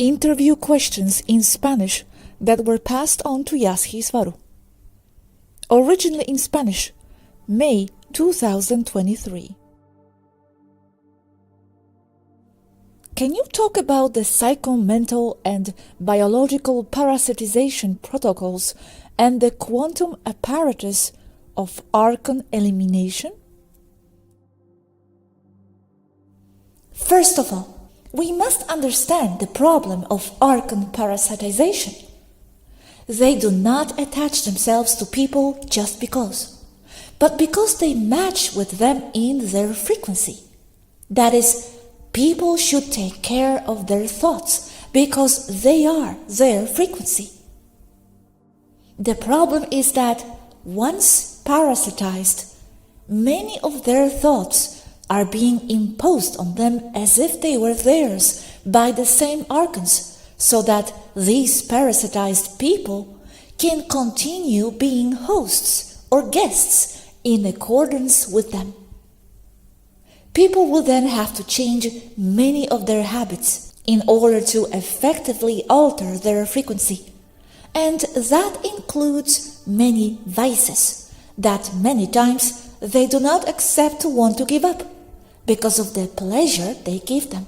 Interview questions in Spanish that were passed on to Yaski Svaru. Originally in Spanish, May 2023. Can you talk about the psychomental and biological parasitization protocols and the quantum apparatus of archon elimination? First of all, we must understand the problem of archon parasitization. They do not attach themselves to people just because, but because they match with them in their frequency. That is, people should take care of their thoughts because they are their frequency. The problem is that once parasitized, many of their thoughts are being imposed on them as if they were theirs by the same archons, so that these parasitized people can continue being hosts or guests in accordance with them. People will then have to change many of their habits in order to effectively alter their frequency, and that includes many vices that many times they do not accept to want to give up because of the pleasure they give them.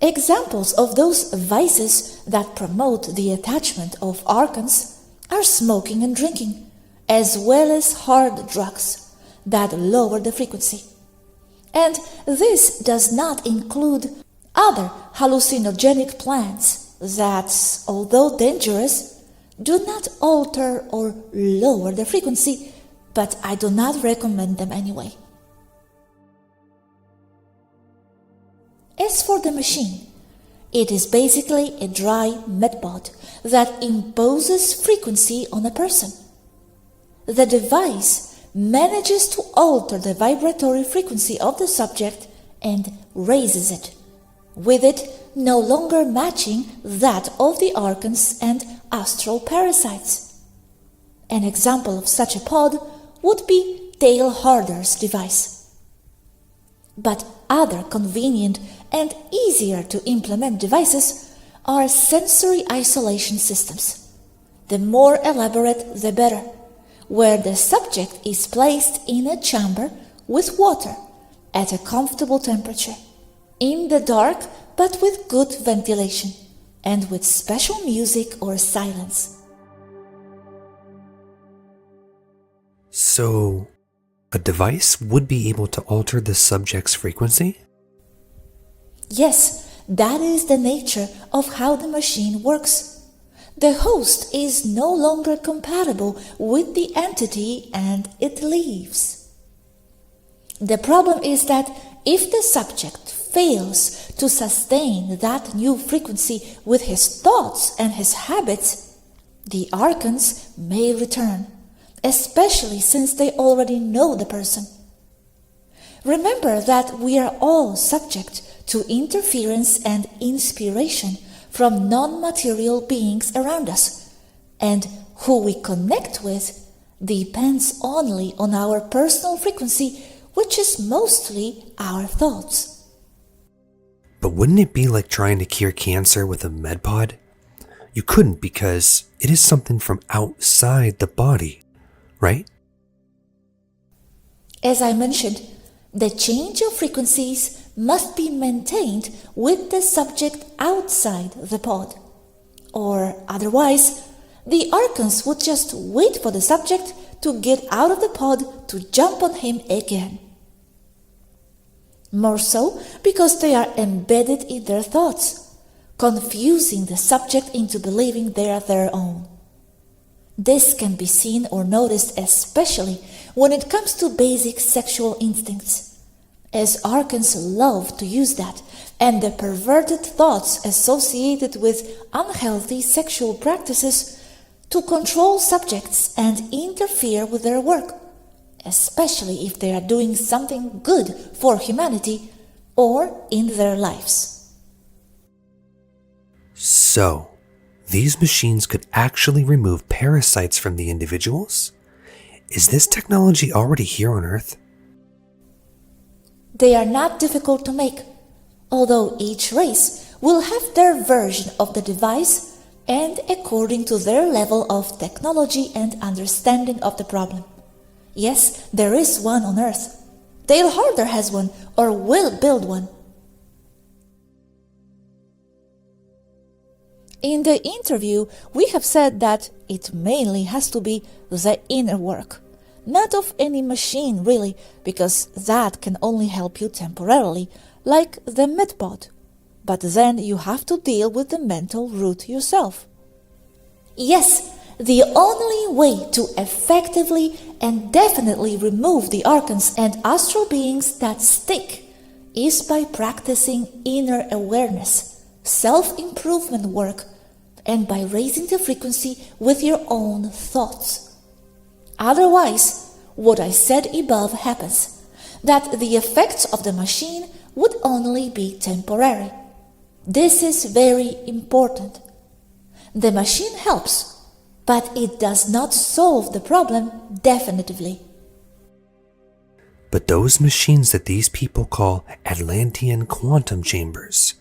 Examples of those vices that promote the attachment of archons are smoking and drinking, as well as hard drugs that lower the frequency. And this does not include other hallucinogenic plants that, although dangerous, do not alter or lower the frequency, but I do not recommend them anyway. As for the machine, it is basically a dry medpod that imposes frequency on a person. The device manages to alter the vibratory frequency of the subject and raises it, with it no longer matching that of the archons and astral parasites. An example of such a pod would be Dale Harder's device. But other convenient and easier to implement devices are sensory isolation systems. The more elaborate, the better, where the subject is placed in a chamber with water at a comfortable temperature, in the dark but with good ventilation, and with special music or silence. So, a device would be able to alter the subject's frequency? Yes, that is the nature of how the machine works. The host is no longer compatible with the entity and it leaves. The problem is that if the subject fails to sustain that new frequency with his thoughts and his habits, the archons may return, especially since they already know the person. Remember that we are all subject to interference and inspiration from non-material beings around us, and who we connect with depends only on our personal frequency, which is mostly our thoughts. But wouldn't it be like trying to cure cancer with a medpod? You couldn't because it is something from outside the body, right? As I mentioned, the change of frequencies must be maintained with the subject outside the pod, or otherwise, the archons would just wait for the subject to get out of the pod to jump on him again. More so because they are embedded in their thoughts, confusing the subject into believing they are their own. This can be seen or noticed especially when it comes to basic sexual instincts, as archons love to use that, and the perverted thoughts associated with unhealthy sexual practices to control subjects and interfere with their work, especially if they are doing something good for humanity or in their lives. So, these machines could actually remove parasites from the individuals? Is this technology already here on Earth? They are not difficult to make. although each race will have their version of the device and according to their level of technology and understanding of the problem. Yes, there is one on Earth. Dale Harder has one or will build one. In the interview, we have said that it mainly has to be the inner work, not of any machine really, because that can only help you temporarily, like the MedPod. But then you have to deal with the mental root yourself. Yes, the only way to effectively and definitely remove the archons and astral beings that stick is by practicing inner awareness, self-improvement work, and by raising the frequency with your own thoughts. Otherwise, what I said above happens, that the effects of the machine would only be temporary. This is very important. The machine helps, but it does not solve the problem definitively. But those machines that these people call Atlantean quantum chambers,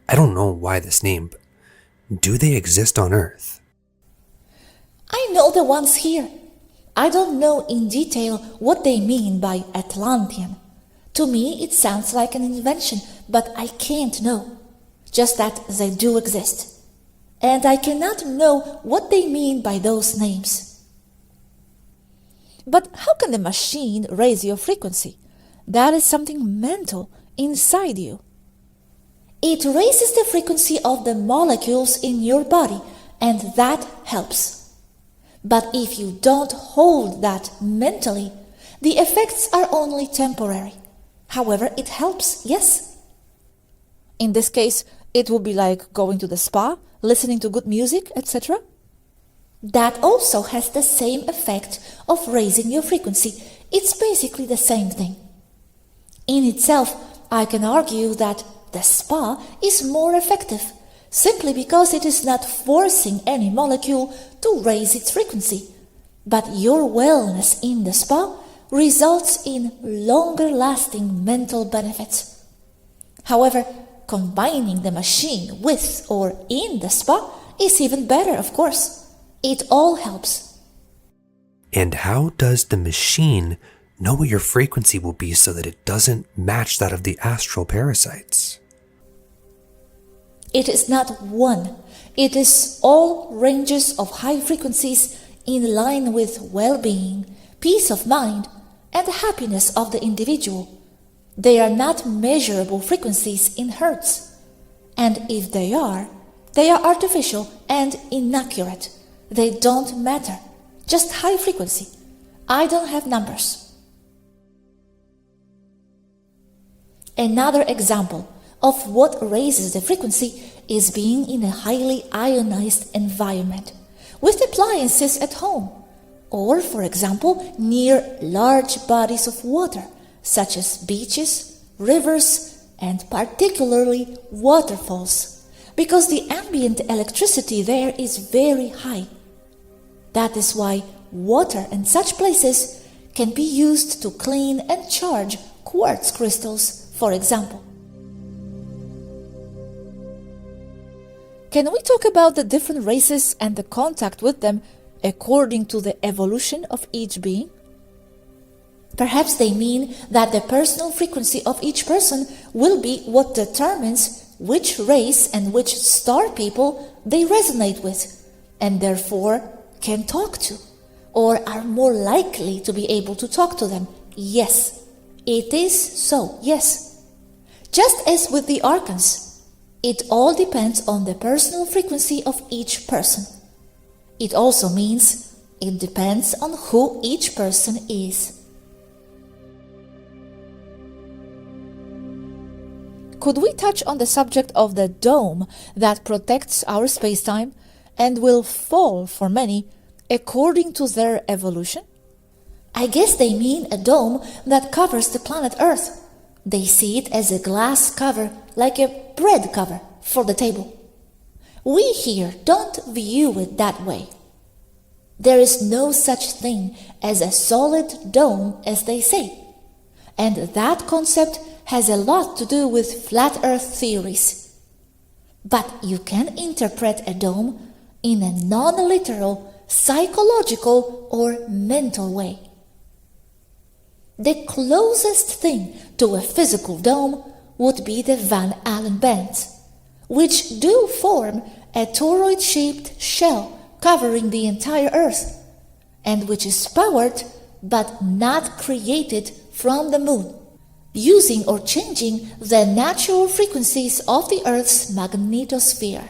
I don't know why this name, but do they exist on Earth? I know the ones here. I don't know in detail what they mean by Atlantean. To me, it sounds like an invention, but I can't know. Just that they do exist. And I cannot know what they mean by those names. But how can the machine raise your frequency? That is something mental inside you. It raises the frequency of the molecules in your body, and that helps. But if you don't hold that mentally, the effects are only temporary. However, it helps, yes. In this case, it would be like going to the spa, listening to good music, etc. That also has the same effect of raising your frequency. It's basically the same thing. In itself, I can argue that the spa is more effective, simply because it is not forcing any molecule to raise its frequency. But your wellness in the spa results in longer-lasting mental benefits. However, combining the machine with or in the spa is even better, of course. It all helps. And how does the machine know what your frequency will be so that it doesn't match that of the astral parasites? It is not one. It is all ranges of high frequencies in line with well-being, peace of mind, and happiness of the individual. They are not measurable frequencies in hertz. And if they are artificial and inaccurate. They don't matter. Just high frequency. I don't have numbers. Another example of what raises the frequency is being in a highly ionized environment, with appliances at home, or, for example, near large bodies of water, such as beaches, rivers, and particularly waterfalls, because the ambient electricity there is very high. That is why water in such places can be used to clean and charge quartz crystals, for example. Can we talk about the different races and the contact with them according to the evolution of each being? Perhaps they mean that the personal frequency of each person will be what determines which race and which star people they resonate with, and therefore can talk to, or are more likely to be able to talk to them. Yes, it is so, yes. Just as with the archons, it all depends on the personal frequency of each person. It also means it depends on who each person is. Could we touch on the subject of the dome that protects our space-time and will fall for many according to their evolution? I guess they mean a dome that covers the planet Earth. They see it as a glass cover, like a bread cover for the table. We here don't view it that way. There is no such thing as a solid dome, as they say, and that concept has a lot to do with flat earth theories. But you can interpret a dome in a non-literal, psychological or mental way. The closest thing to a physical dome would be the Van Allen bands, which do form a toroid-shaped shell covering the entire Earth, and which is powered but not created from the moon, using or changing the natural frequencies of the Earth's magnetosphere.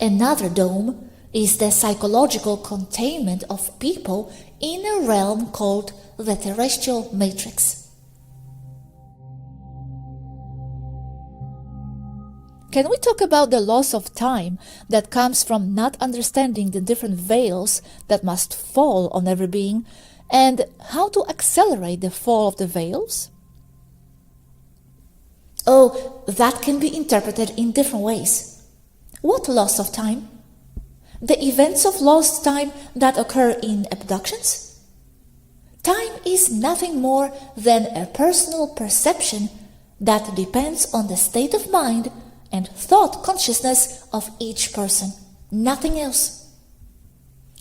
Another dome is the psychological containment of people in a realm called the terrestrial matrix. Can we talk about the loss of time that comes from not understanding the different veils that must fall on every being, and how to accelerate the fall of the veils? Oh, that can be interpreted in different ways. What loss of time? The events of lost time that occur in abductions? Time is nothing more than a personal perception that depends on the state of mind and thought consciousness of each person, nothing else.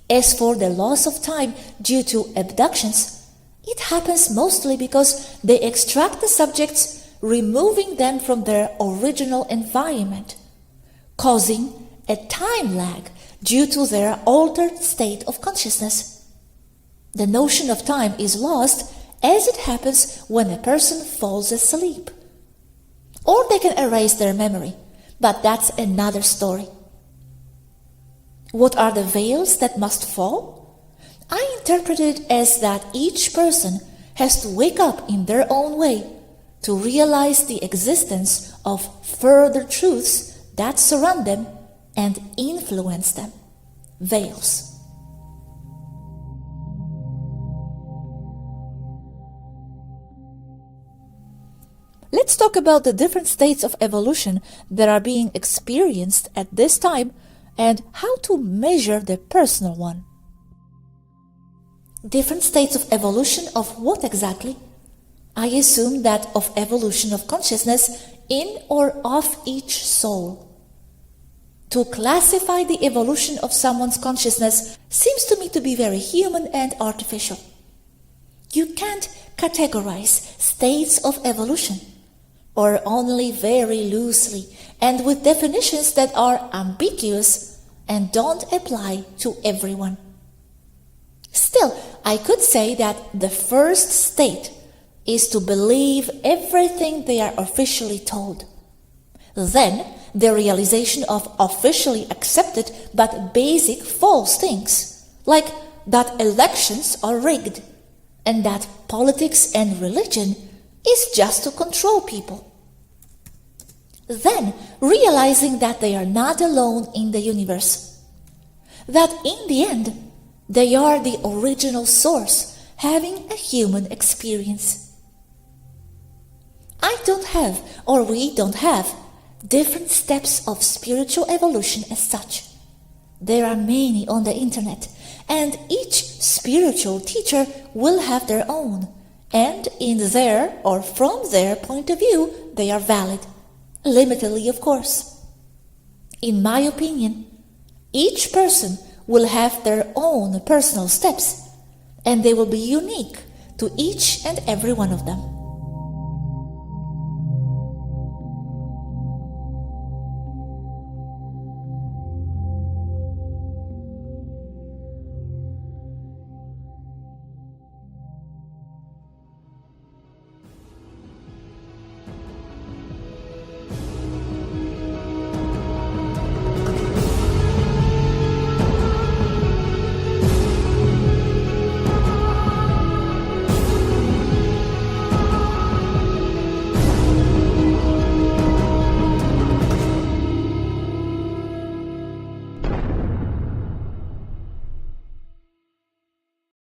As for the loss of time due to abductions, it happens mostly because they extract the subjects, removing them from their original environment, causing a time lag due to their altered state of consciousness. The notion of time is lost as it happens when a person falls asleep. Or they can erase their memory, but that's another story. What are the veils that must fall? I interpret it as that each person has to wake up in their own way to realize the existence of further truths that surround them and influence them. Veils. Let's talk about the different states of evolution that are being experienced at this time and how to measure the personal one. Different states of evolution of what exactly? I assume that of evolution of consciousness in or of each soul. To classify the evolution of someone's consciousness seems to me to be very human and artificial. You can't categorize states of evolution, or only very loosely and with definitions that are ambiguous and don't apply to everyone. Still, I could say that the first state is to believe everything they are officially told. Then, the realization of officially accepted but basic false things, like that elections are rigged, and that politics and religion is just to control people. Then, realizing that they are not alone in the universe, that in the end, they are the original source having a human experience. I don't have, or we don't have, different steps of spiritual evolution as such. There are many on the internet, and each spiritual teacher will have their own, and in their or from their point of view, they are valid, limitedly of course. In my opinion, each person will have their own personal steps, and they will be unique to each and every one of them.